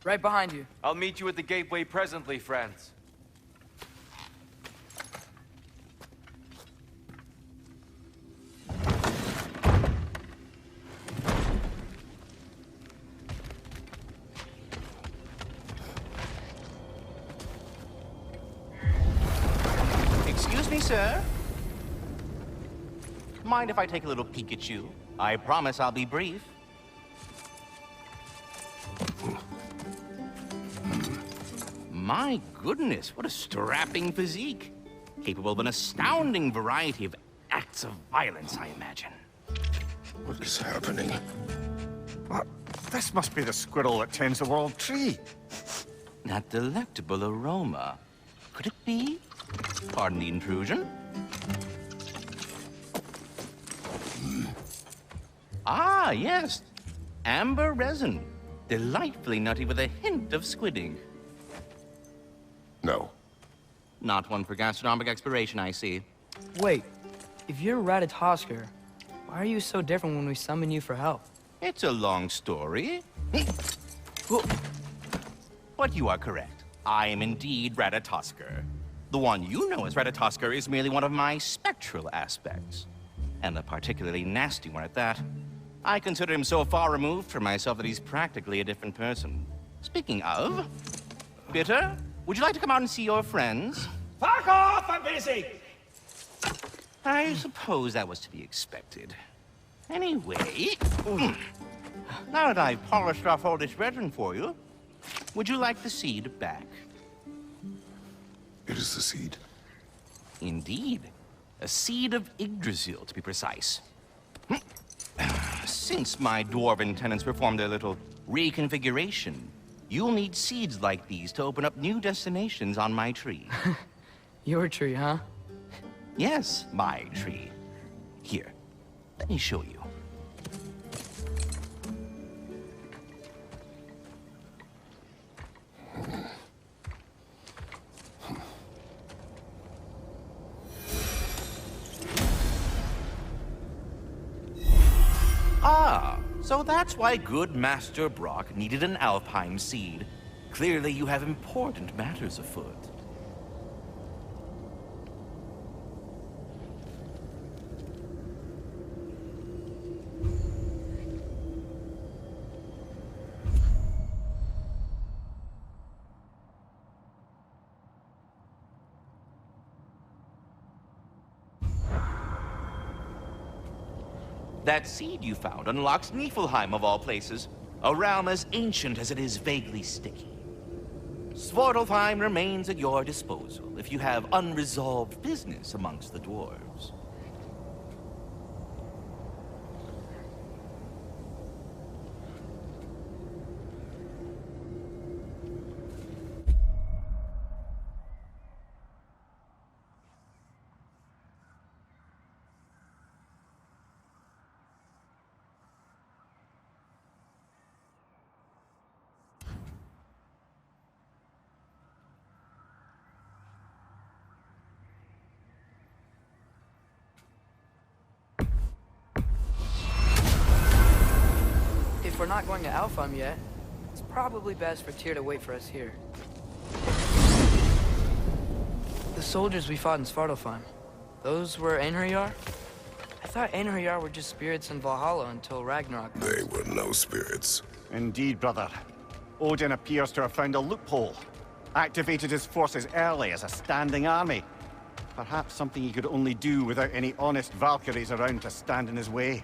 Right behind you. I'll meet you at the gateway presently, friends. Excuse me, sir. Mind if I take a little peek at you? I promise I'll be brief. My goodness, what a strapping physique. Capable of an astounding variety of acts of violence, I imagine. What is happening? What? This must be the squirrel that tends the world tree. That delectable aroma. Could it be? Pardon the intrusion. Ah, yes. Amber resin. Delightfully nutty with a hint of squidding. No. Not one for gastronomic exploration, I see. Wait, if you're Ratatosker, why are you so different when we summon you for help? It's a long story. But you are correct. I am indeed Ratatosker. The one you know as Ratatosker is merely one of my spectral aspects. And a particularly nasty one at that. I consider him so far removed from myself that he's practically a different person. Speaking of, Bitter, would you like to come out and see your friends? Fuck off! I'm busy! I suppose that was to be expected. Anyway, now that I've polished off all this resin for you, would you like the seed back? It is the seed. Indeed. A seed of Yggdrasil, to be precise. Since my dwarven tenants performed a little reconfiguration, you'll need seeds like these to open up new destinations on my tree. Your tree, huh? Yes, my tree. Here, let me show you. Ah, so that's why good Master Brock needed an Alpine seed. Clearly you have important matters afoot. That seed you found unlocks Niflheim of all places, a realm as ancient as it is vaguely sticky. Svartalfheim remains at your disposal if you have unresolved business amongst the dwarves. If we're not going to Alfheim yet, it's probably best for Tyr to wait for us here. The soldiers we fought in Svartalfheim, those were Einherjar? I thought Einherjar were just spirits in Valhalla until Ragnarok. They were no spirits. Indeed, brother. Odin appears to have found a loophole. Activated his forces early as a standing army. Perhaps something he could only do without any honest Valkyries around to stand in his way.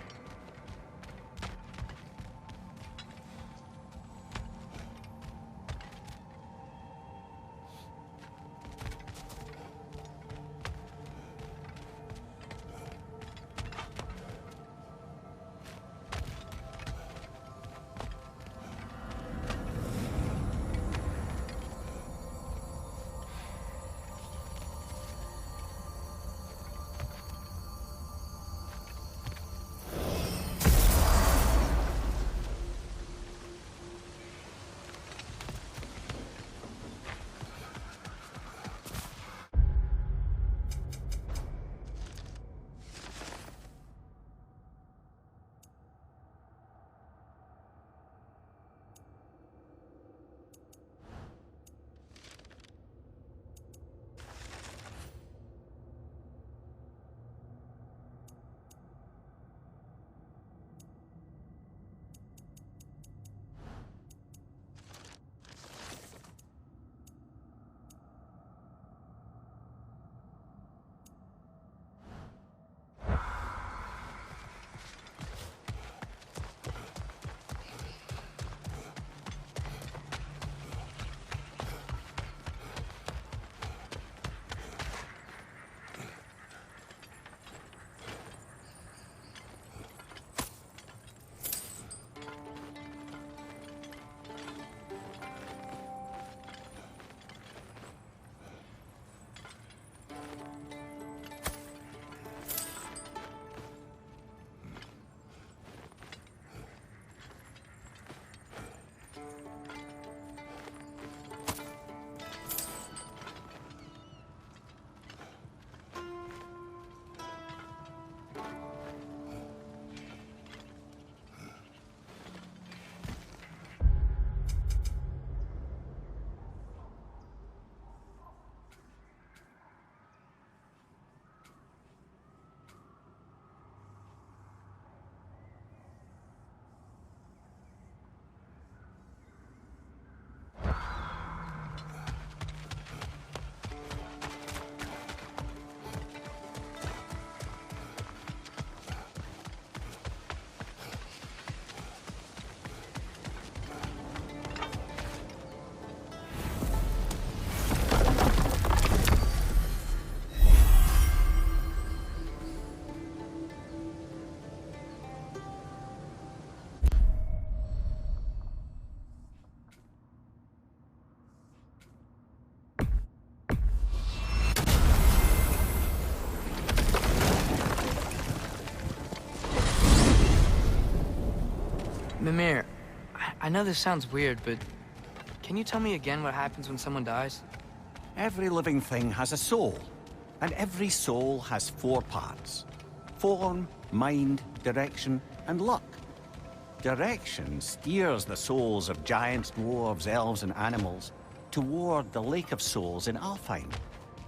Mimir, I know this sounds weird, but can you tell me again what happens when someone dies? Every living thing has a soul, and every soul has 4 parts. Form, mind, direction, and luck. Direction steers the souls of giants, dwarves, elves, and animals toward the Lake of Souls in Alfheim,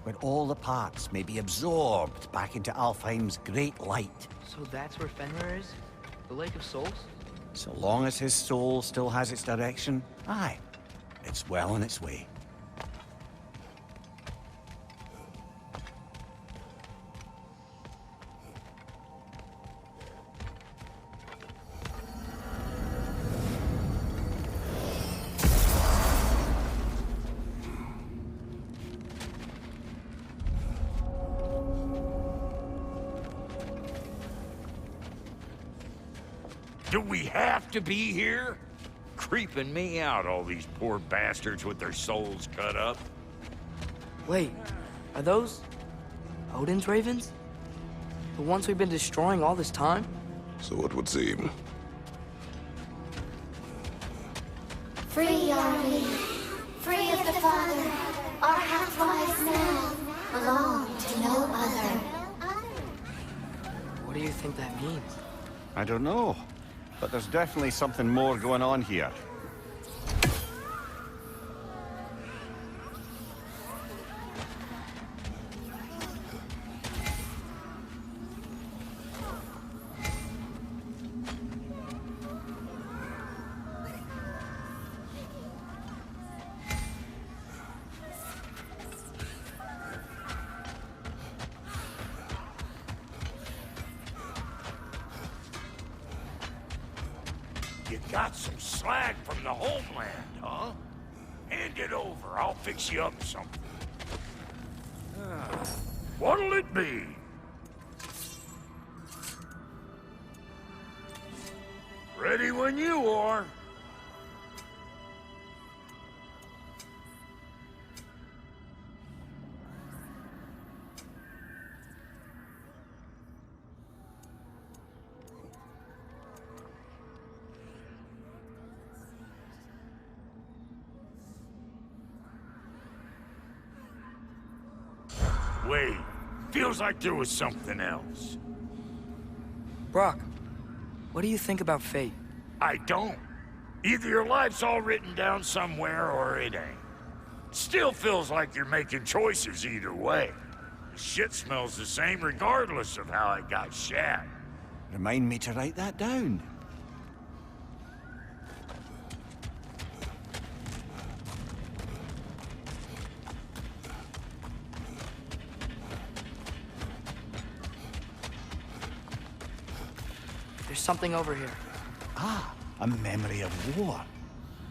where all the parts may be absorbed back into Alfheim's great light. So that's where Fenrir is? The Lake of Souls? So long as his soul still has its direction, aye, it's well on its way. Do we have to be here? Creeping me out, all these poor bastards with their souls cut up. Wait, are those Odin's ravens? The ones we've been destroying all this time? So it would seem. Free are we, free of the Father. Our half-lives now belong to no other. What do you think that means? I don't know, but there's definitely something more going on here. You got some slag from the homeland, huh? Hand it over, I'll fix you up something. What'll it be? Ready when you are. Wait, feels like there was something else. Brock, what do you think about fate? I don't. Either your life's all written down somewhere or it ain't. Still feels like you're making choices either way. The shit smells the same regardless of how I got shat. Remind me to write that down. There's something over here. Ah, a memory of war.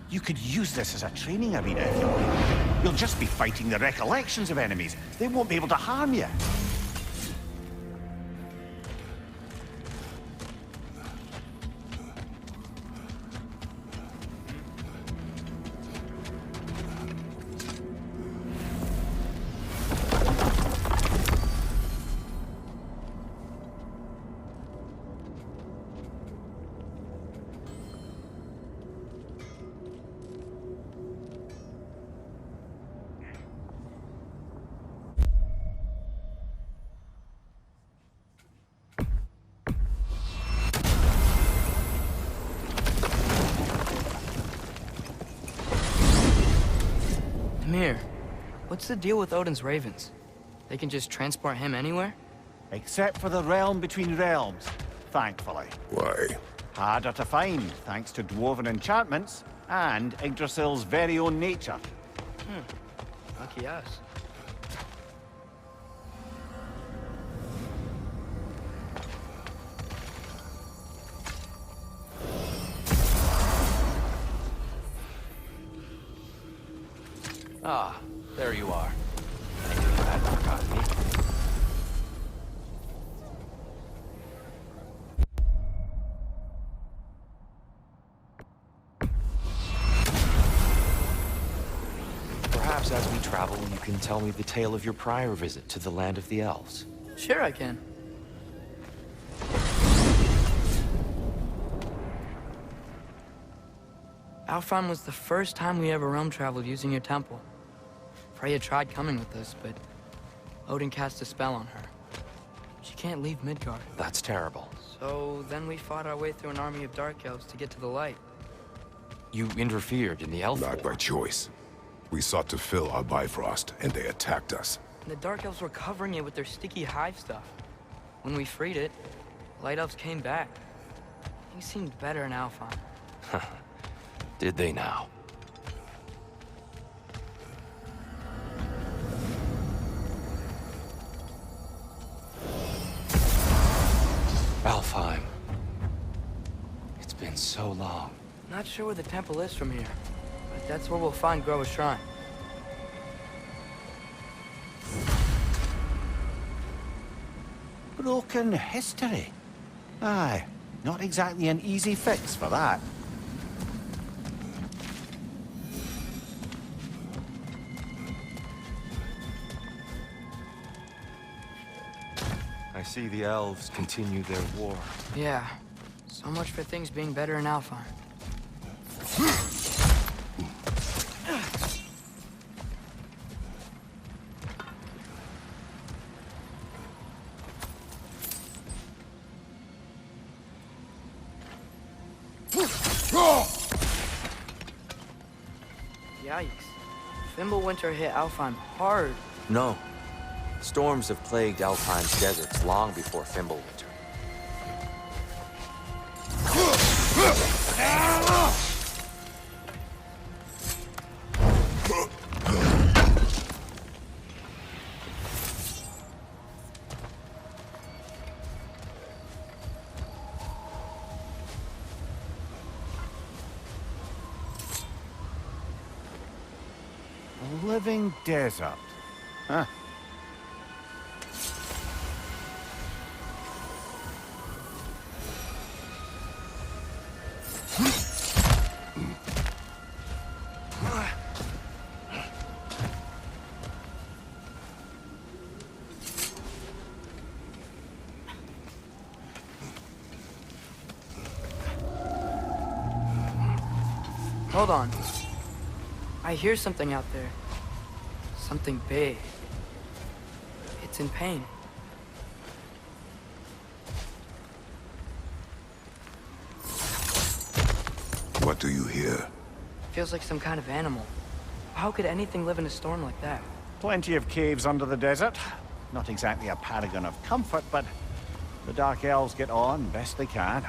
You could use this as a training arena if you like. You'll just be fighting the recollections of enemies. They won't be able to harm you. Mimir, what's the deal with Odin's ravens? They can just transport him anywhere? Except for the realm between realms, thankfully. Why? Harder to find, thanks to dwarven enchantments and Yggdrasil's very own nature. Lucky us. Ah, there you are. I knew you hadn't forgotten me. Perhaps as we travel, you can tell me the tale of your prior visit to the land of the elves. Sure I can. Alfheim was the first time we ever realm traveled using your temple. Freya tried coming with us, but Odin cast a spell on her. She can't leave Midgard. That's terrible. So then we fought our way through an army of dark elves to get to the light. You interfered in the elf Not by war. choice. We sought to fill our Bifrost, and they attacked us. And the dark elves were covering it with their sticky hive stuff. When we freed it, light elves came back. Things seemed better in Alfheim. Did they now? Alfheim. It's been so long. Not sure where the temple is from here, but that's where we'll find Groa's shrine. Broken history. Aye, not exactly an easy fix for that. I see the elves continue their war. Yeah, so much for things being better in Alfheim. Yikes. Fimbulwinter hit Alfheim hard. No. Storms have plagued Alfheim's deserts long before Fimbulwinter. A living desert. Huh. Hold on. I hear something out there. Something big. It's in pain. What do you hear? Feels like some kind of animal. How could anything live in a storm like that? Plenty of caves under the desert. Not exactly a paragon of comfort, but the Dark Elves get on best they can.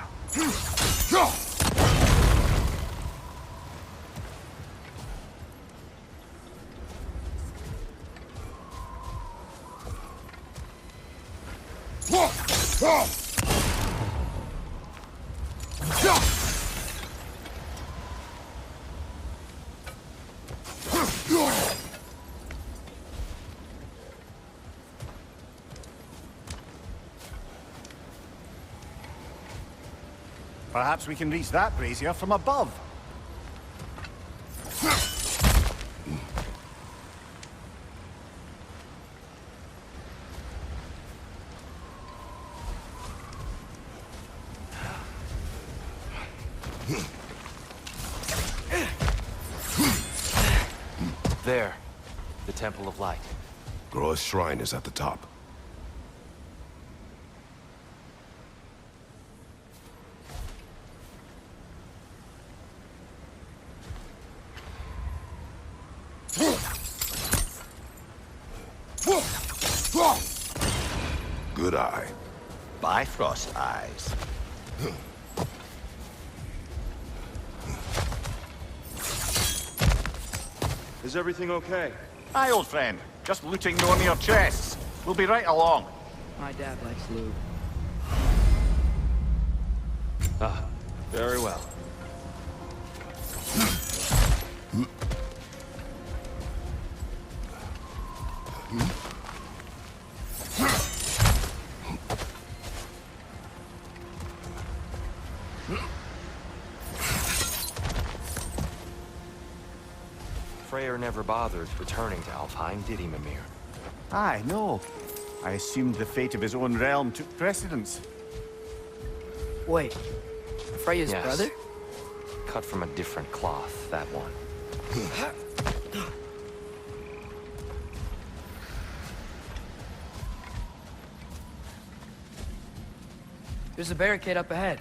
Perhaps we can reach that brazier from above. There. The Temple of Light. Groa's shrine is at the top. Good eye. Bifrost eyes. Is everything okay? Aye, old friend. Just looting no near chests. We'll be right along. My dad likes lube. Ah, very well. Freyr never bothered returning to Alfheim, did he, Mimir? Aye, no. I assumed the fate of his own realm took precedence. Wait, Freya's Yes. brother? cut from a different cloth, that one. There's a barricade up ahead.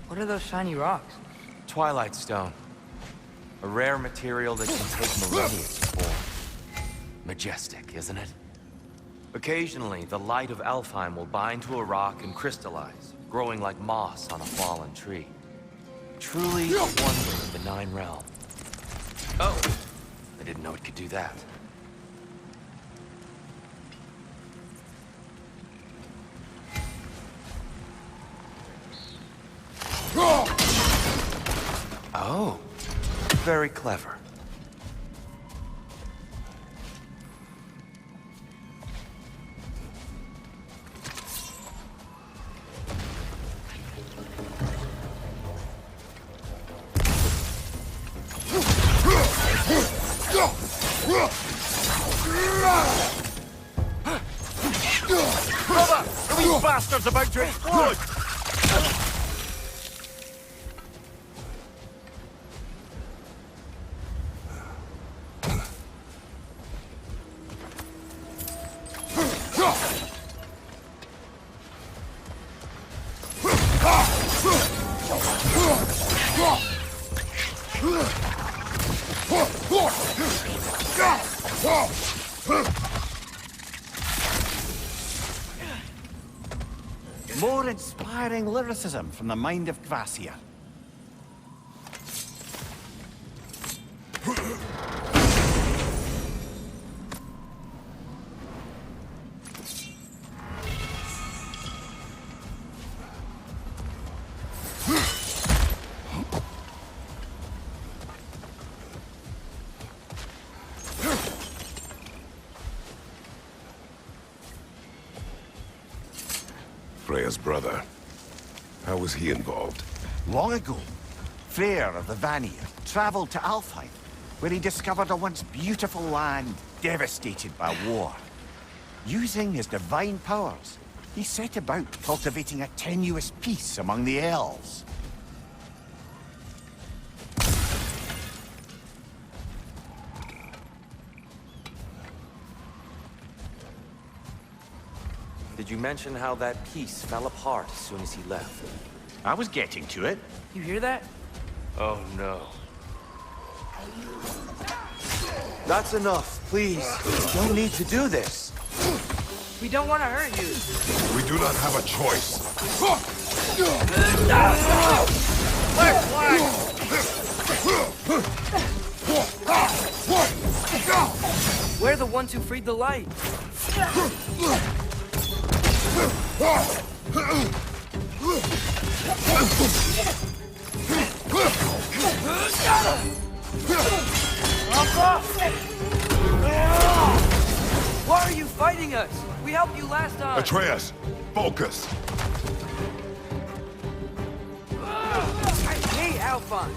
What are those shiny rocks? Twilight Stone. A rare material that can take millennia to form. Majestic, isn't it? Occasionally, the light of Alfheim will bind to a rock and crystallize, growing like moss on a fallen tree. Truly a wonder of the Nine Realms. Oh, I didn't know it could do that. Oh, very clever. Brother! Are these bastards about to explode? More inspiring lyricism from the mind of Kvasir. Freya's brother. How was he involved? Long ago, Freyr of the Vanir traveled to Alfheim, where he discovered a once beautiful land devastated by war. Using his divine powers, he set about cultivating a tenuous peace among the elves. Did you mention how that piece fell apart as soon as he left? I was getting to it. You hear that? Oh no. That's enough, please. You don't need to do this. We don't want to hurt you. We do not have a choice. We're the ones who freed the light. Why are you fighting us? We helped you last time. Atreus, focus. I hate Alphon.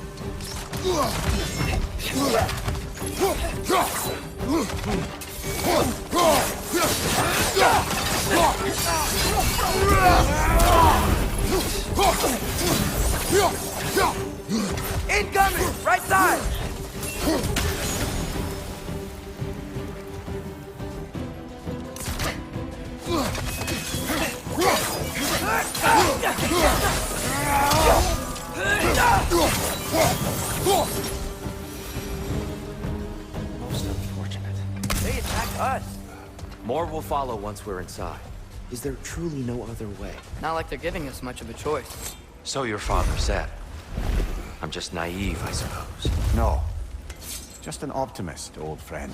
Incoming! Right side! Most unfortunate. They attacked us. More will follow once we're inside. Is there truly no other way? Not like they're giving us much of a choice. So your father said. I'm just naive, I suppose. No. Just an optimist, old friend.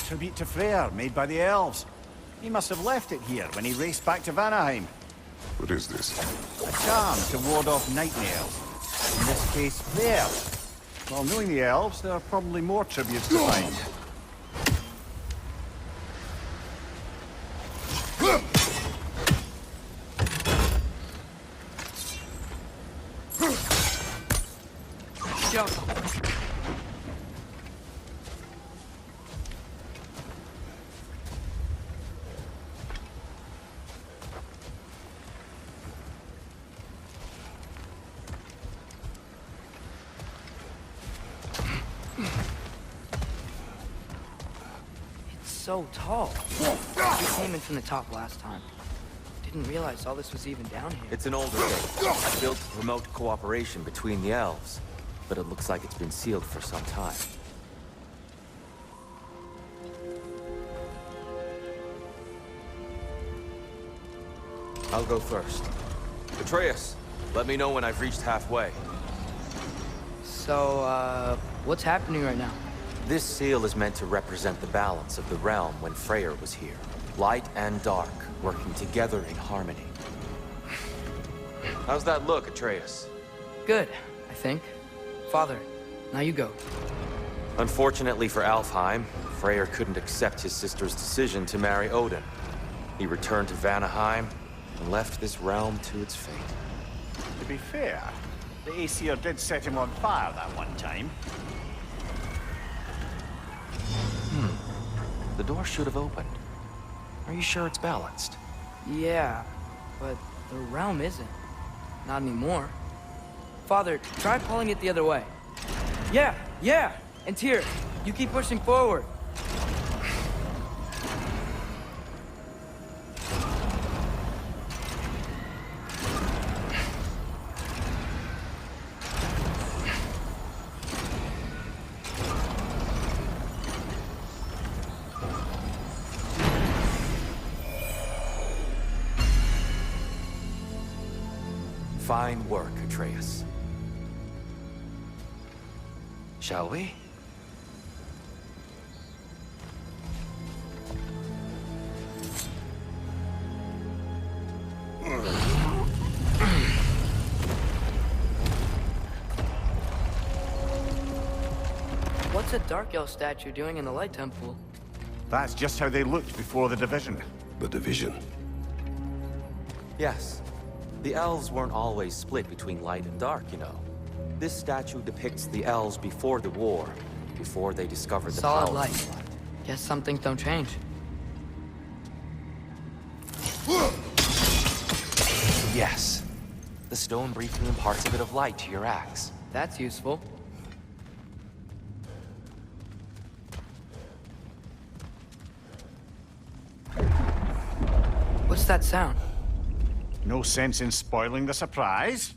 Tribute to Freyr, made by the elves. He must have left it here when he raced back to Vanaheim. What is this? A charm to ward off nightmares. In this case, Freyr. Well, knowing the elves, there are probably more tributes to find. so tall. We came in from the top last time. Didn't realize all this was even down here. It's an older base, built to promote cooperation between the elves, but it looks like it's been sealed for some time. I'll go first. Atreus, let me know when I've reached halfway. So, what's happening right now? This seal is meant to represent the balance of the realm when Freyr was here. Light and dark, working together in harmony. How's that look, Atreus? Good, I think. Father, now you go. Unfortunately for Alfheim, Freyr couldn't accept his sister's decision to marry Odin. He returned to Vanaheim and left this realm to its fate. To be fair, the Aesir did set him on fire that one time. The door should have opened. Are you sure it's balanced? Yeah, but the realm isn't. Not anymore. Father, try pulling it the other way. Yeah! And Tyr, you keep pushing forward. Fine work, Atreus. Shall we? What's a Dark Elf statue doing in the Light Temple? That's just how they looked before the division. The division. Yes. The elves weren't always split between light and dark, you know. This statue depicts the elves before the war, before they discovered the Solid power light. of light. Guess some things don't change. Yes. The stone briefly imparts a bit of light to your axe. That's useful. What's that sound? No sense in spoiling the surprise.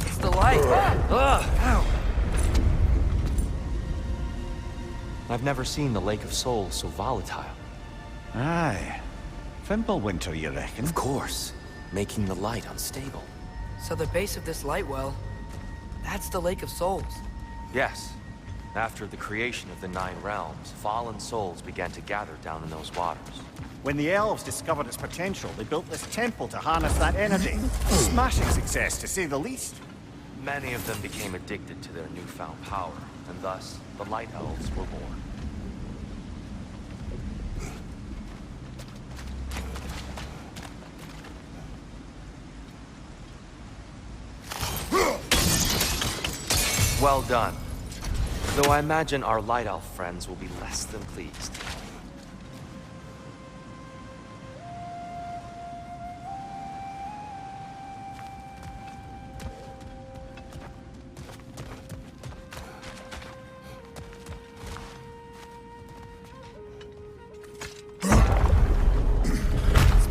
It's the light! Ow! I've never seen the Lake of Souls so volatile. Aye. Fimbulwinter, you reckon? Of course, making the light unstable. So the base of this light well, that's the Lake of Souls. Yes. After the creation of the Nine Realms, fallen souls began to gather down in those waters. When the elves discovered its potential, they built this temple to harness that energy. Smashing success, to say the least. Many of them became addicted to their newfound power, and thus, the Light Elves were born. Well done. Though I imagine our Light Elf friends will be less than pleased.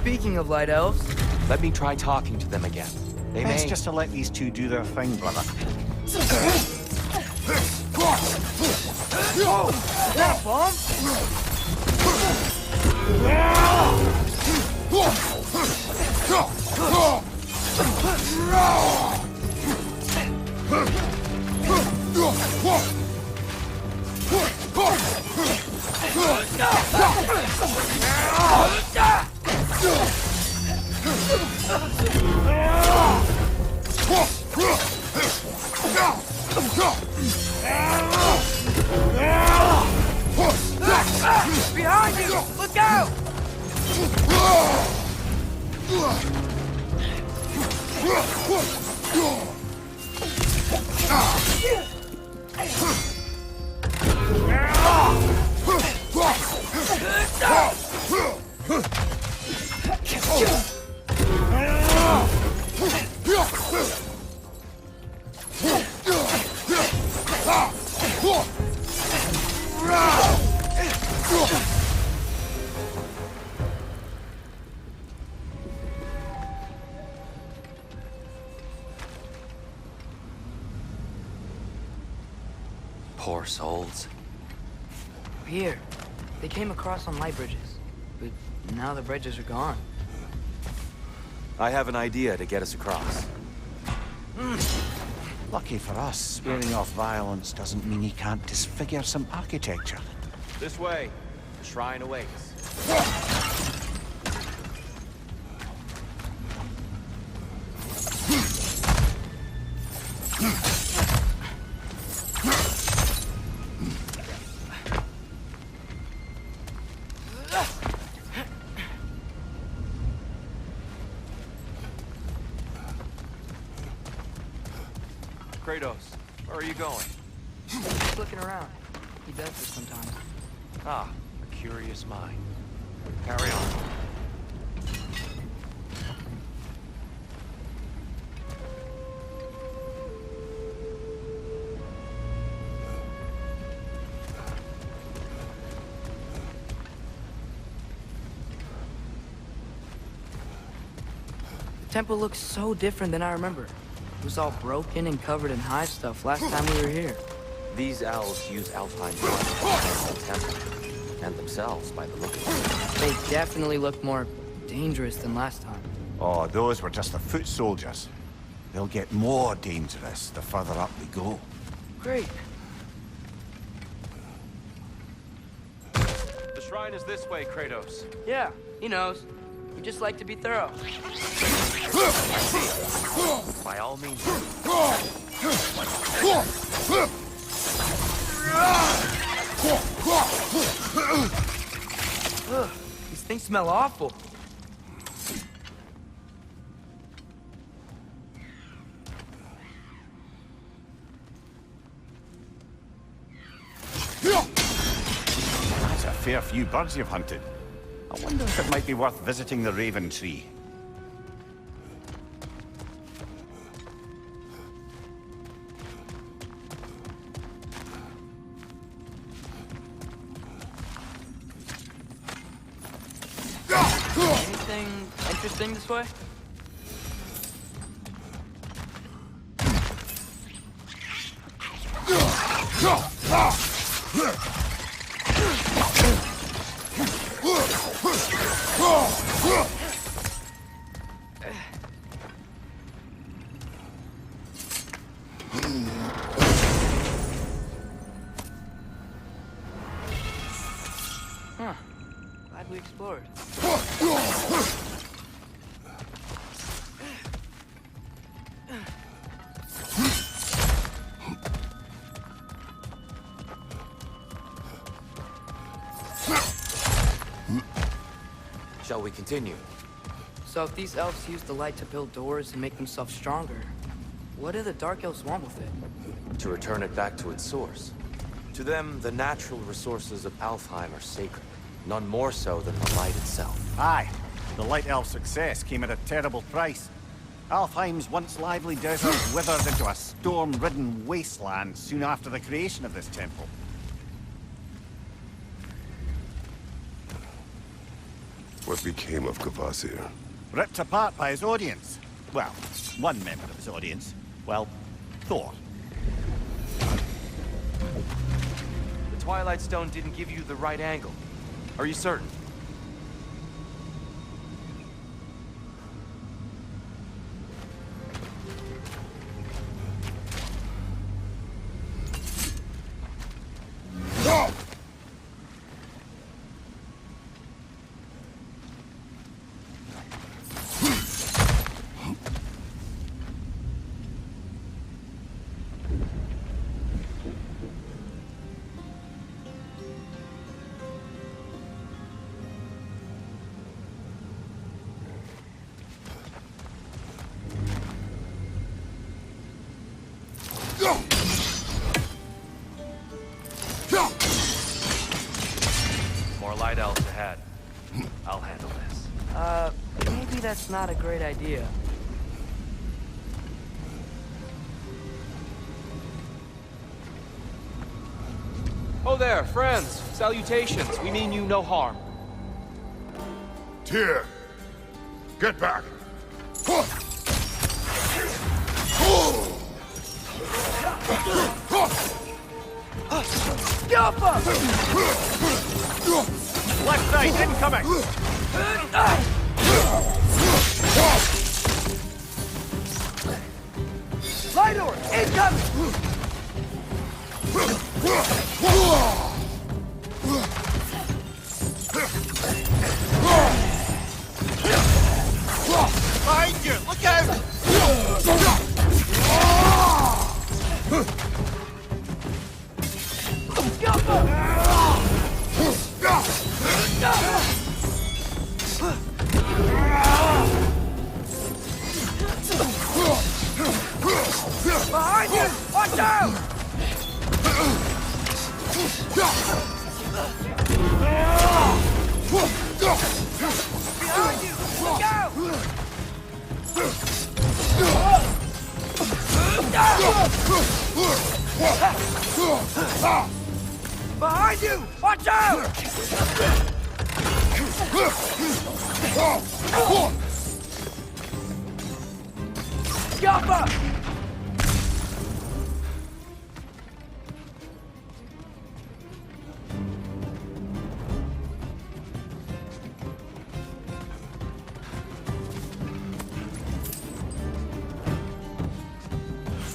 Speaking of Light Elves... Let me try talking to them again. They Best may... just to let these two do their thing, brother. That a bomb? Behind you! Look out! Poor souls. Here, they came across on light bridges, but now the bridges are gone. I have an idea to get us across. Lucky for us, swearing off violence doesn't mean you can't disfigure some architecture. This way. The shrine awaits. Kratos, where are you going? Just looking around. He does this sometimes. Ah, a curious mind. Carry on. The temple looks so different than I remember. It was all broken and covered in hive stuff last time we were here. These elves use Alpine blood to defend the temple, and themselves by the look of it. They definitely look more dangerous than last time. Oh, those were just the foot soldiers. They'll get more dangerous the further up we go. Great. The shrine is this way, Kratos. Yeah, he knows. We just like to be thorough. By all means. Ugh, these things smell awful. That's a fair few birds you've hunted. I wonder if it might be worth visiting the Raven Tree. Anything interesting this way? Huh. Glad we explored. Shall we continue? So if these elves use the light to build doors and make themselves stronger, what do the Dark Elves want with it? To return it back to its source. To them, the natural resources of Alfheim are sacred. None more so than the light itself. Aye, the Light Elf success came at a terrible price. Alfheim's once lively desert withered into a storm-ridden wasteland soon after the creation of this temple. What became of Kvasir? Ripped apart by his audience. Well, one member of his audience. Well, Thor. The Twilight Stone didn't give you the right angle. Are you certain? More light elves ahead. I'll handle this. Maybe that's not a great idea. Oh there, friends. Salutations. We mean you no harm. Tyr! Get back! Alpha! Left side, incoming! Light orb, incoming! Behind you! Look out! Behind you! Watch out! Behind you! Look out! Behind you! Watch out! Alpha!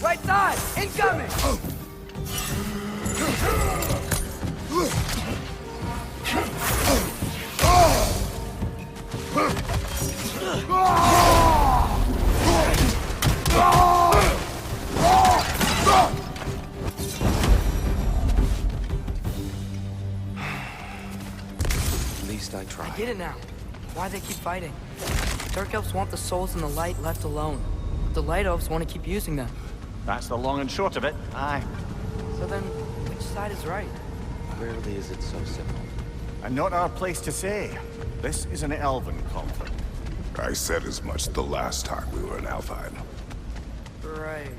Right side! Incoming! At least I tried. I get it now. Why they keep fighting. Dark Elves want the souls in the light left alone. The Light Elves want to keep using them. That's the long and short of it. Aye. So then, which side is right? Rarely is it so simple. And not our place to say. This is an elven conflict. I said as much the last time we were in Alfheim. Right.